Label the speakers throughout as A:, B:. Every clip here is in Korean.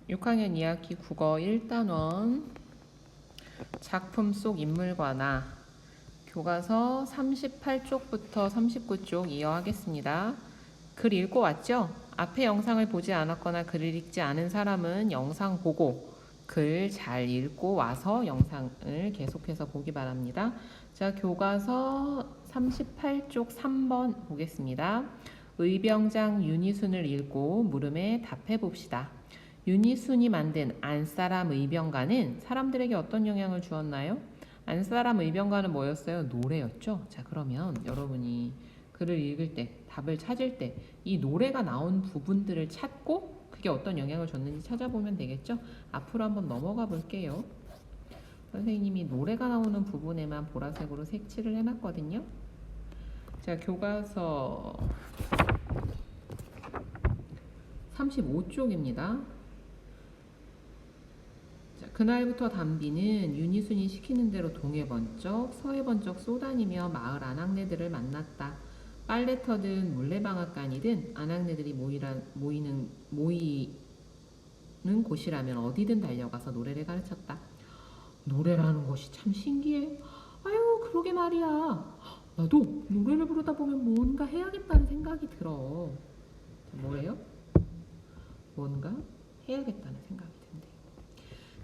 A: 6학년 2학기 국어 1단원 작품 속 인물과 나 교과서 38쪽부터 39쪽 이어하겠습니다. 글 읽고 왔죠? 앞에 영상을 보지 않았거나 글을 읽지 않은 사람은 영상 보고 글 잘 읽고 와서 영상을 계속해서 보기 바랍니다. 자, 교과서 38쪽 3번 보겠습니다. 의병장 윤희순을 읽고 물음에 답해 봅시다. 윤희순이 만든 안사람 의병가는 사람들에게 어떤 영향을 주었나요? 안사람 의병가는 뭐였어요? 노래였죠. 자, 그러면 여러분이 글을 읽을 때, 답을 찾을 때 이 노래가 나온 부분들을 찾고 그게 어떤 영향을 줬는지 찾아보면 되겠죠? 앞으로 한번 넘어가 볼게요. 선생님이 노래가 나오는 부분에만 보라색으로 색칠을 해놨거든요. 자, 교과서 35쪽입니다. 그날부터 담비는 윤희순이 시키는 대로 동해번쩍 서해번쩍 쏘다니며 마을 아낙네들을 만났다. 빨래터든 물레방앗간이든 아낙네들이 모이는 곳이라면 어디든 달려가서 노래를 가르쳤다. 노래라는 것이 참 신기해. 아유, 그러게 말이야. 나도 노래를 부르다 보면 뭔가 해야겠다는 생각이 들어. 뭐예요? 뭔가 해야겠다는 생각이 든대.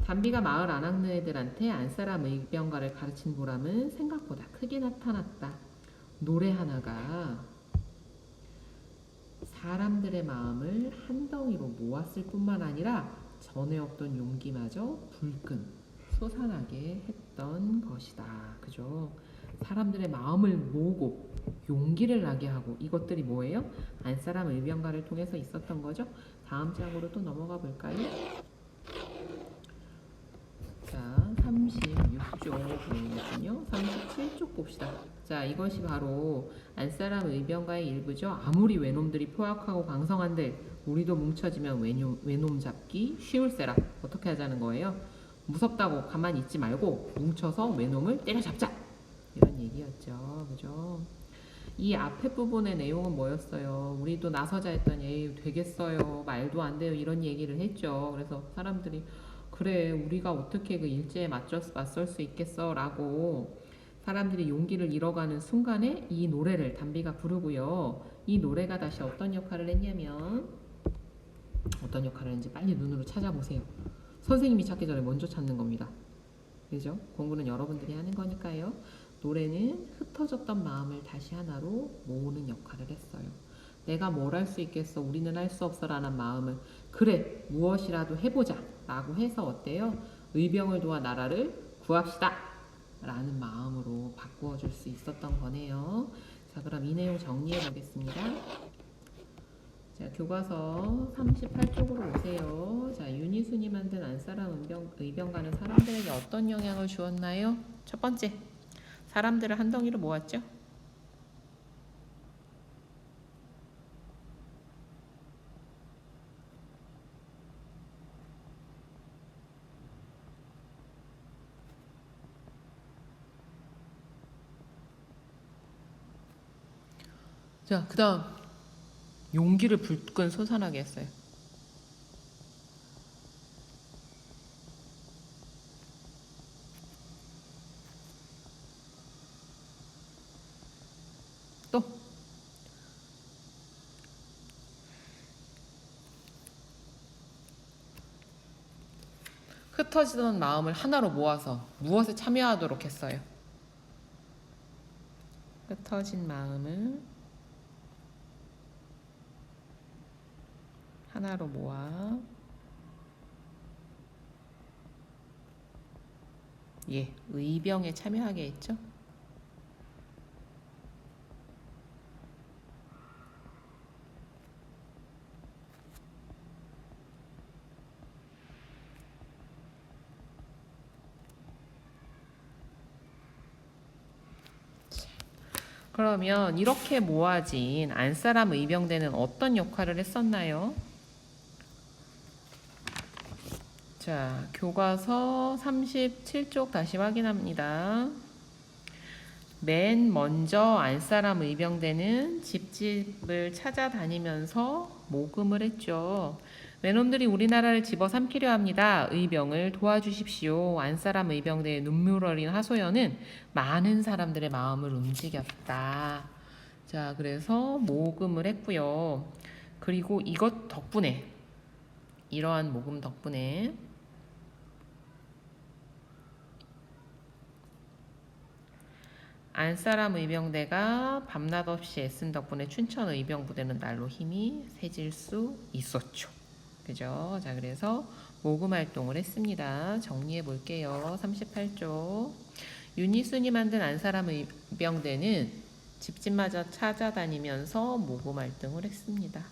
A: 담비가 마을 아낙네들한테 안사람 의병가를 가르친 보람은 생각보다 크게 나타났다. 노래 하나가 사람들의 마음을 한 덩이로 모았을 뿐만 아니라 전에 없던 용기마저 불끈 솟아나게 했던 것이다. 그죠? 사람들의 마음을 모으고 용기를 나게 하고 이것들이 뭐예요? 안사람 의병가를 통해서 있었던 거죠. 다음 장으로 또 넘어가 볼까요? 자, 36쪽 보이군요. 37쪽 봅시다. 자, 이것이 바로 안사람 의병가의 일부죠. 아무리 외놈들이 포악하고 강성한들 우리도 뭉쳐지면 외놈 잡기 쉬울세라. 어떻게 하자는 거예요? 무섭다고 가만히 있지 말고 뭉쳐서 외놈을 때려잡자. 이런 얘기였죠. 그죠? 이 앞에 부분의 내용은 뭐였어요? 우리도 나서자 했더니 에이 되겠어요. 말도 안 돼요. 이런 얘기를 했죠. 그래서 사람들이 그래 우리가 어떻게 그 일제에 맞설 수 있겠어 라고 사람들이 용기를 잃어가는 순간에 이 노래를 담비가 부르고요. 이 노래가 다시 어떤 역할을 했냐면 어떤 역할을 했는지 빨리 눈으로 찾아보세요. 선생님이 찾기 전에 먼저 찾는 겁니다. 그죠? 공부는 여러분들이 하는 거니까요. 노래는 흩어졌던 마음을 다시 하나로 모으는 역할을 했어요. 내가 뭘 할 수 있겠어, 우리는 할 수 없어 라는 마음을 그래 무엇이라도 해보자 라고 해서 어때요? 의병을 도와 나라를 구합시다 라는 마음으로 바꾸어 줄 수 있었던 거네요. 자, 그럼 이 내용 정리해 보겠습니다. 자, 교과서 38쪽으로 오세요. 자, 윤희순이 만든 안사람 의병가는 사람들에게 어떤 영향을 주었나요? 첫 번째, 사람들을 한 덩이로 모았죠. 자, 그 다음 용기를 불끈 솟아나게 했어요. 또 흩어지던 마음을 하나로 모아서 무엇에 참여하도록 했어요. 흩어진 마음을 하나로 모아 의병에 참여하게 했죠. 그러면 이렇게 모아진 안사람 의병대는 어떤 역할을 했었나요? 자, 교과서 37쪽 다시 확인합니다. 맨 먼저 안사람 의병대는 집집을 찾아다니면서 모금을 했죠. 외놈들이 우리나라를 집어삼키려 합니다. 의병을 도와주십시오. 안사람 의병대의 눈물 어린 하소연은 많은 사람들의 마음을 움직였다. 자, 그래서 모금을 했고요. 그리고 이것 덕분에, 이러한 모금 덕분에 안사람 의병대가 밤낮 없이 애쓴 덕분에 춘천 의병부대는 날로 힘이 세질 수 있었죠. 그죠? 자, 그래서 모금 활동을 했습니다. 정리해 볼게요. 38쪽. 윤희순이 만든 안사람 의병대는 집집마다 찾아다니면서 모금 활동을 했습니다.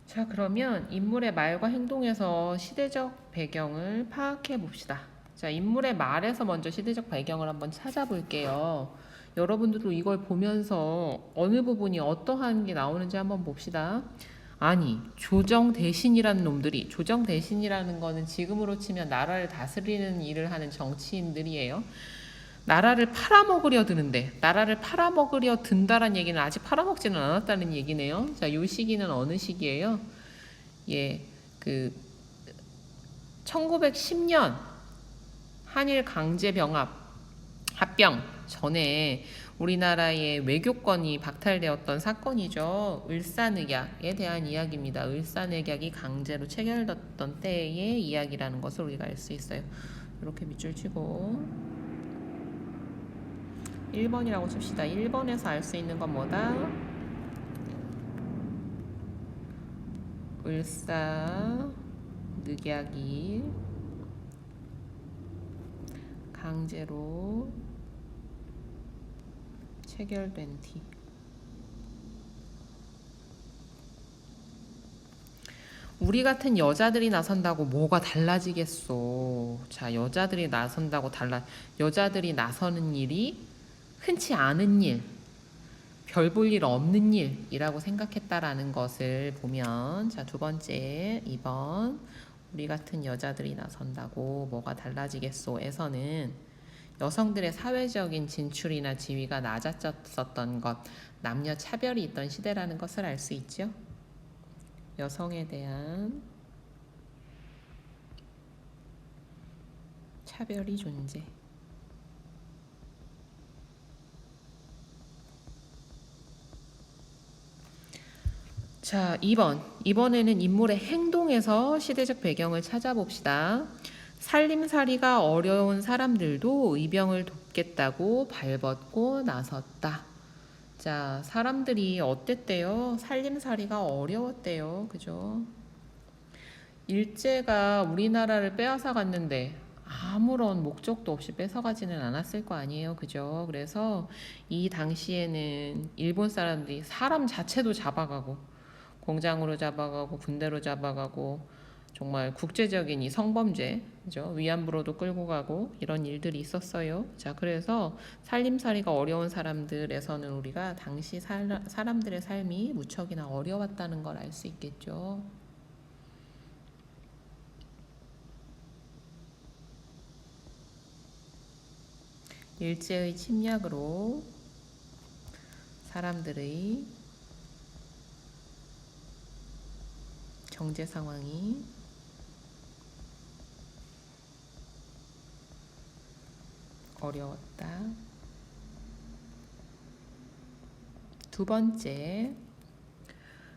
A: 자, 그러면 인물의 말과 행동에서 시대적 배경을 파악해 봅시다. 자, 인물의 말에서 먼저 시대적 배경을 한번 찾아볼게요. 여러분들도 이걸 보면서 어느 부분이 어떠한 게 나오는지 한번 봅시다. 아니, 조정대신이라는 놈들이, 조정대신이라는 거는 지금으로 치면 나라를 다스리는 일을 하는 정치인들이에요. 나라를 팔아먹으려 드는데, 나라를 팔아먹으려 든다란 얘기는 아직 팔아먹지는 않았다는 얘기네요. 자, 요 시기는 어느 시기예요? 예, 1910년 한일 강제병합 합병 전에 우리나라의 외교권이 박탈되었던 사건이죠. 을사늑약에 대한 이야기입니다. 을사늑약이 강제로 체결됐던 때의 이야기라는 것을 우리가 알 수 있어요. 이렇게 밑줄 치고 1번이라고 칩시다. 1번에서 알 수 있는 건 뭐다? 을사늑약이 강제로 체결된 뒤. 우리 같은 여자들이 나선다고 뭐가 달라지겠소. 자, 여자들이 나서는 일이 흔치 않은 일, 별 볼 일 없는 일이라고 생각했다라는 것을 보면, 자, 두 번째 2번 우리 같은 여자들이 나선다고 뭐가 달라지겠소에서는 여성들의 사회적인 진출이나 지위가 낮아졌었던 것, 남녀 차별이 있던 시대라는 것을 알 수 있죠. 여성에 대한 차별이 존재. 자, 2번. 이번에는 인물의 행동에서 시대적 배경을 찾아봅시다. 살림살이가 어려운 사람들도 의병을 돕겠다고 발벗고 나섰다. 자, 사람들이 어땠대요? 살림살이가 어려웠대요. 그죠? 일제가 우리나라를 빼앗아 갔는데 아무런 목적도 없이 뺏어가지는 않았을 거 아니에요. 그죠? 그래서 이 당시에는 일본 사람들이 사람 자체도 잡아가고 공장으로 잡아가고 군대로 잡아가고 정말 국제적인 이 성범죄, 그죠? 위안부로도 끌고 가고 이런 일들이 있었어요. 자, 그래서 살림살이가 어려운 사람들에서는 우리가 당시 사람들의 삶이 무척이나 어려웠다는 걸 알 수 있겠죠. 일제의 침략으로 사람들의 경제 상황이 어려웠다. 두 번째,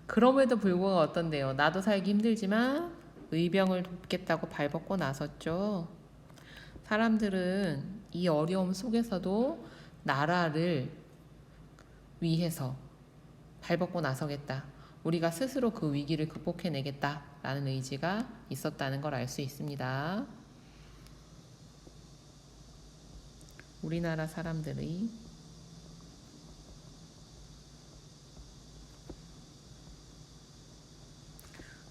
A: 그럼에도 불구하고 어떤데요? 나도 살기 힘들지만 의병을 돕겠다고 발벗고 나섰죠. 사람들은 이 어려움 속에서도 나라를 위해서 발벗고 나서겠다. 우리가 스스로 그 위기를 극복해내겠다라는 의지가 있었다는 걸 알 수 있습니다. 우리나라 사람들의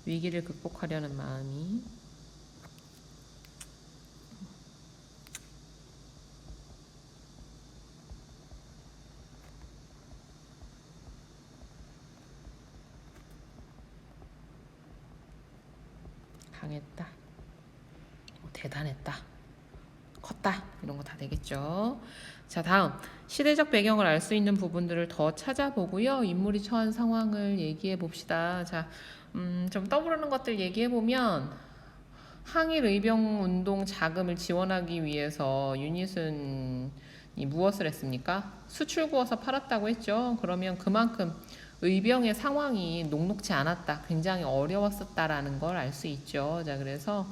A: 위기를 극복하려는 마음이 강했다, 대단했다, 컸다, 이런 거 다 되겠죠. 자, 다음 시대적 배경을 알 수 있는 부분들을 더 찾아보고요. 인물이 처한 상황을 얘기해 봅시다. 자, 좀 떠오르는 것들 얘기해 보면 항일 의병 운동 자금을 지원하기 위해서 유니순이 무엇을 했습니까? 수출 구워서 팔았다고 했죠. 그러면 그만큼 의병의 상황이 녹록지 않았다, 굉장히 어려웠었다라는 걸 알 수 있죠. 자, 그래서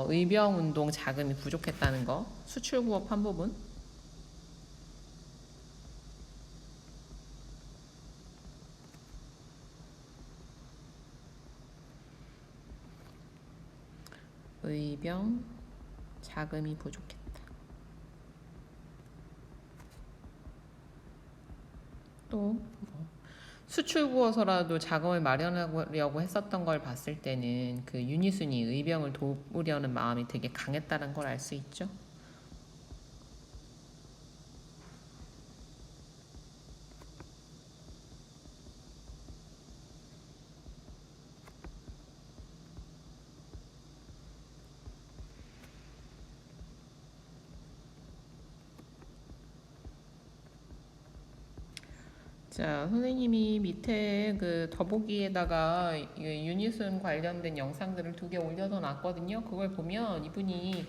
A: 의병 운동 자금이 부족했다는 거, 수출 구워 판 부분. 의병 자금이 부족했다. 또 수출 구워서라도 자금을 마련하려고 했었던 걸 봤을 때는 그 유니순이 의병을 도우려는 마음이 되게 강했다는 걸 알 수 있죠. 자, 선생님이 밑에 그 더보기에다가 유니순 관련된 영상들을 2개 올려서 놨거든요. 그걸 보면 이분이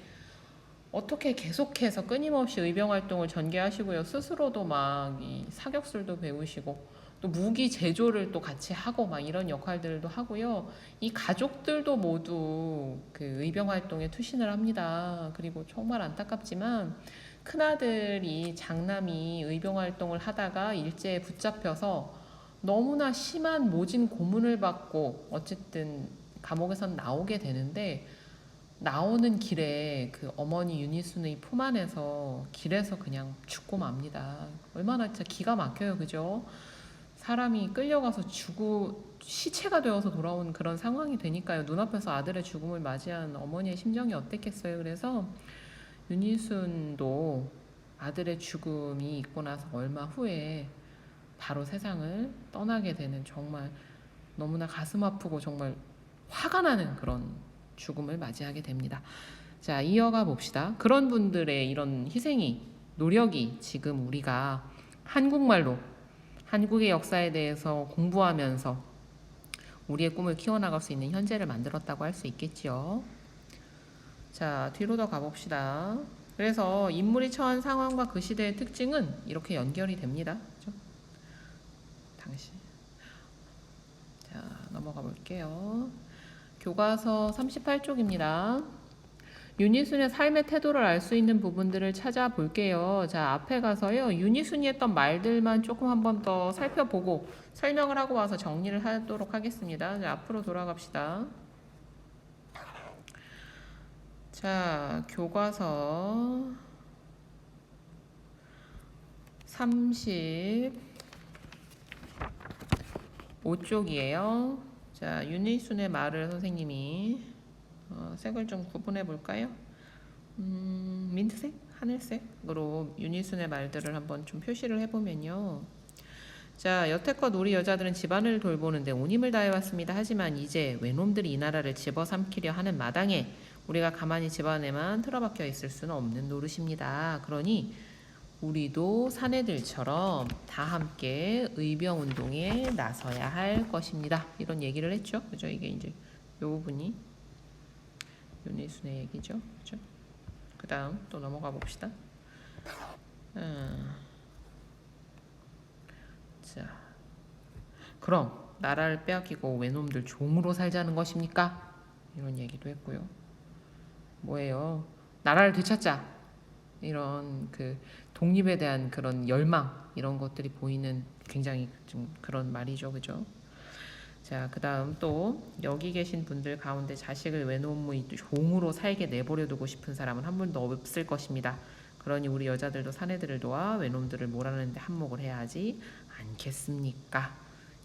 A: 어떻게 계속해서 끊임없이 의병 활동을 전개하시고요. 스스로도 막 이 사격술도 배우시고 또 무기 제조를 또 같이 하고 막 이런 역할들도 하고요. 이 가족들도 모두 그 의병 활동에 투신을 합니다. 그리고 정말 안타깝지만 큰아들이 장남이 의병 활동을 하다가 일제에 붙잡혀서 너무나 심한 모진 고문을 받고 어쨌든 감옥에선 나오게 되는데, 나오는 길에 그 어머니 유니순의 품 안에서 길에서 그냥 죽고 맙니다. 얼마나 진짜 기가 막혀요, 그죠? 사람이 끌려가서 시체가 되어서 돌아온 그런 상황이 되니까요. 눈앞에서 아들의 죽음을 맞이한 어머니의 심정이 어땠겠어요. 그래서 유니순도 아들의 죽음이 있고 나서 얼마 후에 바로 세상을 떠나게 되는, 정말 너무나 가슴 아프고 정말 화가 나는 그런 죽음을 맞이하게 됩니다. 자, 이어가 봅시다. 그런 분들의 이런 희생이, 노력이 지금 우리가 한국말로 한국의 역사에 대해서 공부하면서 우리의 꿈을 키워나갈 수 있는 현재를 만들었다고 할 수 있겠지요. 자, 뒤로 더 가봅시다. 그래서 인물이 처한 상황과 그 시대의 특징은 이렇게 연결이 됩니다. 그렇죠? 당시. 자, 넘어가 볼게요. 교과서 38쪽입니다. 유니순의 삶의 태도를 알 수 있는 부분들을 찾아볼게요. 자, 앞에 가서요, 유니순이 했던 말들만 조금 한번 더 살펴보고 설명을 하고 와서 정리를 하도록 하겠습니다. 자, 앞으로 돌아갑시다. 자, 교과서 35쪽이에요. 자, 유니순의 말을 선생님이 색을 좀 구분해 볼까요? 민트색, 하늘색으로 유니순의 말들을 한번 좀 표시를 해보면요. 자, 여태껏 우리 여자들은 집안을 돌보는데 온 힘을 다해왔습니다. 하지만 이제 외놈들이 이 나라를 집어삼키려 하는 마당에 우리가 가만히 집안에만 틀어박혀 있을 수는 없는 노릇입니다. 그러니 우리도 사내들처럼 다 함께 의병 운동에 나서야 할 것입니다. 이런 얘기를 했죠. 그죠? 이게 이제 요 부분이 유니순의 얘기죠. 그죠? 그 다음 또 넘어가 봅시다. 자, 그럼 나라를 빼앗기고 외놈들 종으로 살자는 것입니까? 이런 얘기도 했고요. 뭐예요? 나라를 되찾자, 이런 그 독립에 대한 그런 열망, 이런 것들이 보이는 굉장히 좀 그런 말이죠. 그죠? 자, 그 다음 또 여기 계신 분들 가운데 자식을 외놈의 종으로 살게 내버려 두고 싶은 사람은 한 분도 없을 것입니다. 그러니 우리 여자들도 사내들을 도와 외놈들을 몰아내는데 한몫을 해야 하지 않겠습니까?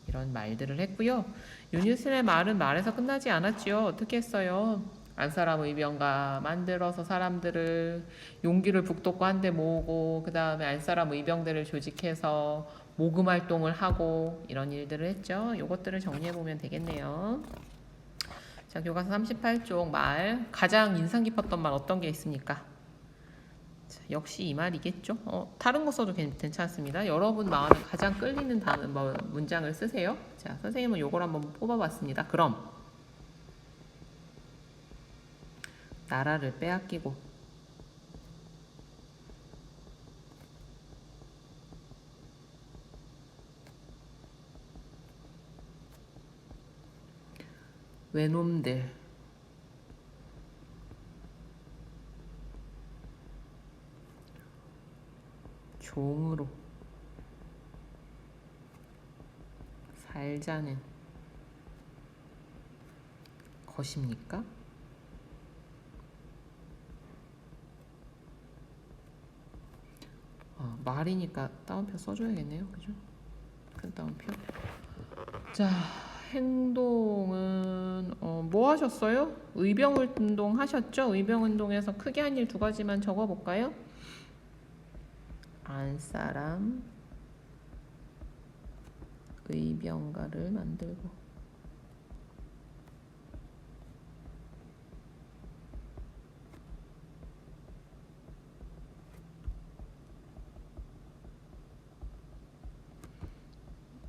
A: 이런 말들을 했고요. 유니순의 말은 말에서 끝나지 않았지요. 어떻게 했어요? 안사람 의병가 만들어서 사람들을 용기를 북돋고 한데 모으고, 그 다음에 안사람 의병들을 조직해서 모금 활동을 하고 이런 일들을 했죠. 요것들을 정리해 보면 되겠네요. 자, 교과서 38쪽 말 가장 인상 깊었던 말 어떤 게 있습니까? 자, 역시 이 말이겠죠. 다른 거 써도 괜찮습니다. 여러분 마음에 가장 끌리는 단어, 문장을 쓰세요. 자, 선생님은 요걸 한번 뽑아봤습니다. 그럼 나라를 빼앗기고 외놈들 종으로 살자는 것입니까? 말이니까 따옴표 써줘야겠네요. 그죠? 큰 따옴표. 자, 행동은 뭐 하셨어요? 의병운동 하셨죠? 의병운동에서 크게 한 일 두 가지만 적어볼까요? 안사람 의병가를 만들고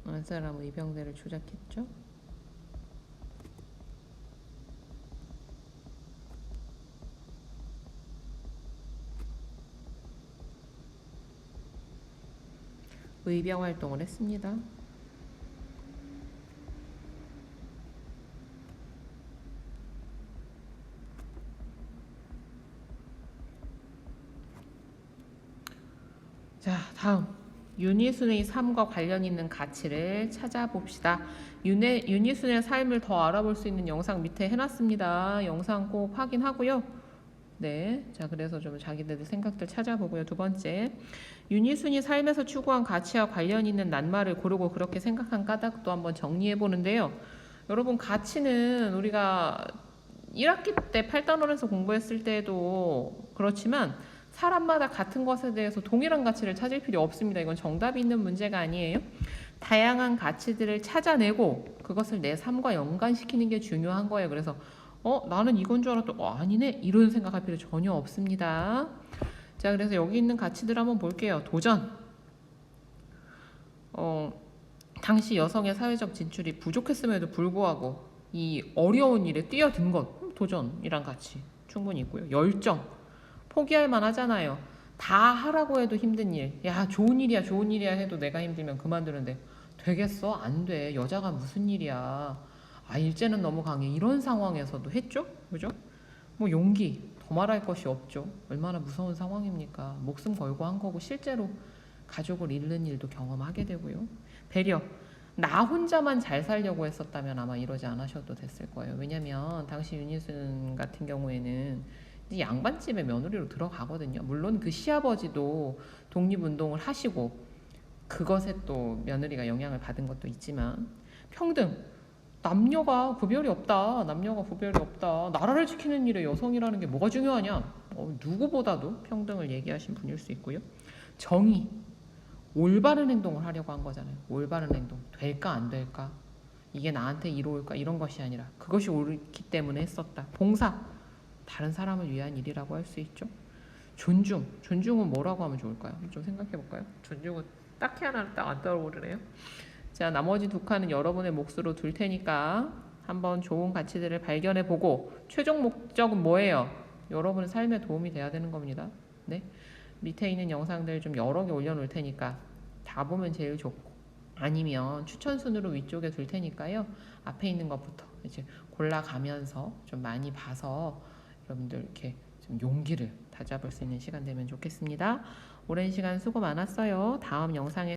A: 안사람 의병대를 조작했죠? 의병 활동을 했습니다. 자, 다음 윤희순의 삶과 관련 있는 가치를 찾아봅시다. 윤희순의 삶을 더 알아볼 수 있는 영상 밑에 해놨습니다. 영상 꼭 확인하고요. 네, 자 그래서 좀 자기들 생각들 찾아보고요. 두 번째, 윤희순이 삶에서 추구한 가치와 관련 있는 낱말을 고르고 그렇게 생각한 까닭도 한번 정리해 보는데요. 여러분, 가치는 우리가 1학기 때 8단원에서 공부했을 때도 그렇지만 사람마다 같은 것에 대해서 동일한 가치를 찾을 필요 없습니다. 이건 정답이 있는 문제가 아니에요. 다양한 가치들을 찾아내고 그것을 내 삶과 연관시키는 게 중요한 거예요. 그래서 나는 이건 줄 알았더니 아니네 이런 생각할 필요 전혀 없습니다. 자, 그래서 여기 있는 가치들 한번 볼게요. 도전. 당시 여성의 사회적 진출이 부족했음에도 불구하고 이 어려운 일에 뛰어든 것, 도전이란 가치 충분히 있고요. 열정. 포기할 만하잖아요. 다 하라고 해도 힘든 일. 야, 좋은 일이야 해도 내가 힘들면 그만두는데 되겠어? 안 돼. 여자가 무슨 일이야. 일제는 너무 강해. 이런 상황에서도 했죠? 그죠? 뭐 용기. 더 말할 것이 없죠. 얼마나 무서운 상황입니까? 목숨 걸고 한 거고 실제로 가족을 잃는 일도 경험하게 되고요. 배려. 나 혼자만 잘 살려고 했었다면 아마 이러지 않으셔도 됐을 거예요. 왜냐면 당시 윤희순 같은 경우에는 양반집에 며느리로 들어가거든요. 물론 그 시아버지도 독립운동을 하시고 그것에 또 며느리가 영향을 받은 것도 있지만 평등, 남녀가 구별이 없다. 나라를 지키는 일에 여성이라는 게 뭐가 중요하냐? 누구보다도 평등을 얘기하신 분일 수 있고요. 정의, 올바른 행동을 하려고 한 거잖아요. 올바른 행동, 될까 안 될까? 이게 나한테 이로울까? 이런 것이 아니라 그것이 옳기 때문에 했었다. 봉사, 다른 사람을 위한 일이라고 할 수 있죠. 존중은 뭐라고 하면 좋을까요? 좀 생각해 볼까요? 존중은 딱히 하나 딱 안 떠오르네요. 자, 나머지 두 칸은 여러분의 몫으로 둘 테니까 한번 좋은 가치들을 발견해 보고 최종 목적은 뭐예요? 여러분의 삶에 도움이 돼야 되는 겁니다. 네, 밑에 있는 영상들 좀 여러 개 올려놓을 테니까 다 보면 제일 좋고 아니면 추천 순으로 위쪽에 둘 테니까요. 앞에 있는 것부터 이제 골라가면서 좀 많이 봐서 여러분들 이렇게 좀 용기를 다잡을 수 있는 시간 되면 좋겠습니다. 오랜 시간 수고 많았어요. 다음 영상에